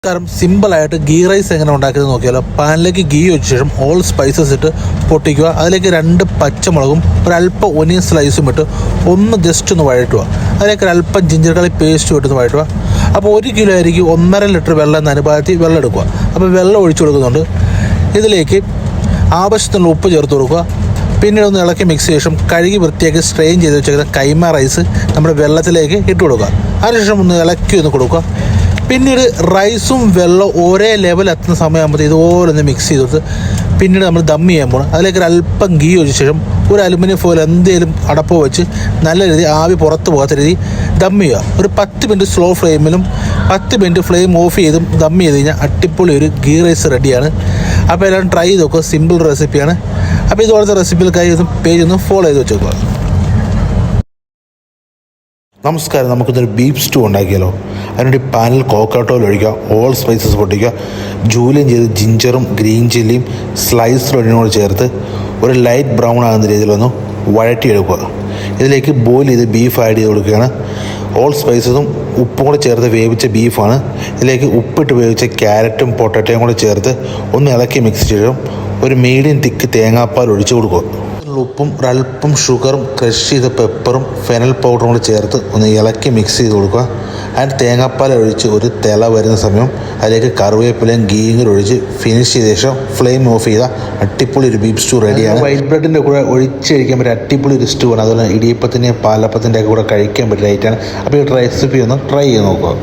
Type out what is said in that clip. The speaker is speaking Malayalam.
കാരണം സിമ്പിളായിട്ട് ഗീ റൈസ് എങ്ങനെ ഉണ്ടാക്കുന്നത് നോക്കിയാലോ. പാനിലേക്ക് ഗീ വെച്ച ശേഷം ഓൾ സ്പൈസസ് ഇട്ട് പൊട്ടിക്കുക. അതിലേക്ക് 2 പച്ചമുളകും ഒരല്പം ഒനിയൻ സ്ലൈസും ഇട്ട് ഒന്ന് ജസ്റ്റ് ഒന്ന് വഴറ്റുക. അതിലേക്ക് ഒരല്പം ജിഞ്ചർ ഗാർലിക് പേസ്റ്റും ഇട്ടൊന്ന് വഴറ്റുക. അപ്പോൾ 1 കിലോ ആയിരിക്കും 1.5 ലിറ്റർ വെള്ളം എന്ന അനുപാതത്തിൽ വെള്ളം എടുക്കുക. അപ്പോൾ വെള്ളം ഒഴിച്ചു കൊടുക്കുന്നുണ്ട്. ഇതിലേക്ക് ആവശ്യത്തിനുള്ള ഉപ്പ് ചേർത്ത് കൊടുക്കുക. പിന്നീട് ഒന്ന് ഇളക്കി മിക്സ് ശേഷം കഴുകി വൃത്തിയാക്കി സ്ട്രെയിൻ ചെയ്ത് വെച്ചേക്കുന്ന കൈമ റൈസ് നമ്മുടെ വെള്ളത്തിലേക്ക് ഇട്ട് കൊടുക്കുക. അതിനുശേഷം ഒന്ന് ഇളക്കി ഒന്ന് കൊടുക്കുക. പിന്നീട് റൈസും വെള്ളവും ഒരേ ലെവൽ എത്തുന്ന സമയമാകുമ്പോൾ ഇതുപോലെ ഒന്ന് മിക്സ് ചെയ്തിട്ട് പിന്നീട് നമ്മൾ ദം ചെയ്യാൻ പോകണം. അതിലേക്ക് ഒരല്പം ഗീ ഒഴിച്ച ശേഷം ഒരു അലുമിനിയം ഫോയിൽ എന്തെങ്കിലും അടപ്പ് വെച്ച് നല്ല രീതി ആവി പുറത്ത് പോകാത്ത രീതി ദം ചെയ്യുക. ഒരു 10 മിനിറ്റ് സ്ലോ ഫ്ലെയിമിലും 10 മിനിറ്റ് ഫ്ലെയിം ഓഫ് ചെയ്തും ദം ചെയ്ത് കഴിഞ്ഞാൽ അടിപൊളി ഒരു ഗീ റൈസ് റെഡിയാണ്. അപ്പോൾ എല്ലാവരും ട്രൈ ചെയ്ത് നോക്കുക. സിമ്പിൾ റെസിപ്പിയാണ്. അപ്പോൾ ഇതുപോലത്തെ റെസിപ്പികൾക്കായി പേജ് ഒന്ന് ഫോളോ ചെയ്ത് വെച്ചേക്കുക. നമസ്കാരം, നമുക്കിതൊരു ബീഫ് സ്റ്റൂ ഉണ്ടാക്കിയാലോ. അതിനുവേണ്ടി പാനിൽ കോക്കനട്ട് ഓയിൽ ഒഴിക്കുക, ഓൾ സ്പൈസസ് പൊട്ടിക്കുക, ജൂലിയൻ ചെയ്ത് ജിഞ്ചറും ഗ്രീൻ ചില്ലിയും സ്ലൈസ്ഡ് ഒനിയനോട് ചേർത്ത് ഒരു ലൈറ്റ് ബ്രൗൺ ആകുന്ന രീതിയിലൊന്ന് വഴറ്റിയെടുക്കുക. ഇതിലേക്ക് ബോയിൽ ചെയ്ത് ബീഫ് ആഡ് ചെയ്ത് കൊടുക്കുകയാണ്. ഓൾ സ്പൈസസും ഉപ്പും കൂടെ ചേർത്ത് വേവിച്ച ബീഫാണ്. ഇതിലേക്ക് ഉപ്പിട്ട് വേവിച്ച ക്യാരറ്റും പൊട്ടറ്റയും കൂടെ ചേർത്ത് ഒന്ന് ഇളക്കി മിക്സ് ചെയ്യും. ഒരു മീഡിയം തിക്ക് തേങ്ങാപ്പാൽ ഒഴിച്ച് കൊടുക്കുക. ഉപ്പും ഒരല്പം ഷുഗറും ക്രഷ് ചെയ്ത പെപ്പറും ഫെനൽ പൗഡറും കൂടി ചേർത്ത് ഒന്ന് ഇളക്കി മിക്സ് ചെയ്ത് കൊടുക്കുക. അതിന് തേങ്ങാപ്പാൽ ഒഴിച്ച് ഒരു തിള വരുന്ന സമയം അതിലേക്ക് കറിവേപ്പിലയും ഗീയും കൂടി ഒഴിച്ച് ഫിനിഷ് ചെയ്ത ശേഷം ഫ്ലെയിം ഓഫ് ചെയ്ത അടിപൊളി ഒരു ബീഫ് സ്റ്റൂ റെഡിയാണ്. വൈറ്റ് ബ്രെഡിൻ്റെ കൂടെ ഒഴിച്ച് കഴിക്കാൻ പറ്റിയ അടിപൊളി ഒരു സ്റ്റൂ ആണ്. അതുപോലെ ഇടിയപ്പത്തിൻ്റെയും പാലപ്പത്തിൻ്റെ കൂടെ കഴിക്കാൻ പറ്റിയ ഐറ്റാണ്. അപ്പോൾ ഈ റെസിപ്പി ഒന്ന് ട്രൈ ചെയ്ത് നോക്കുക.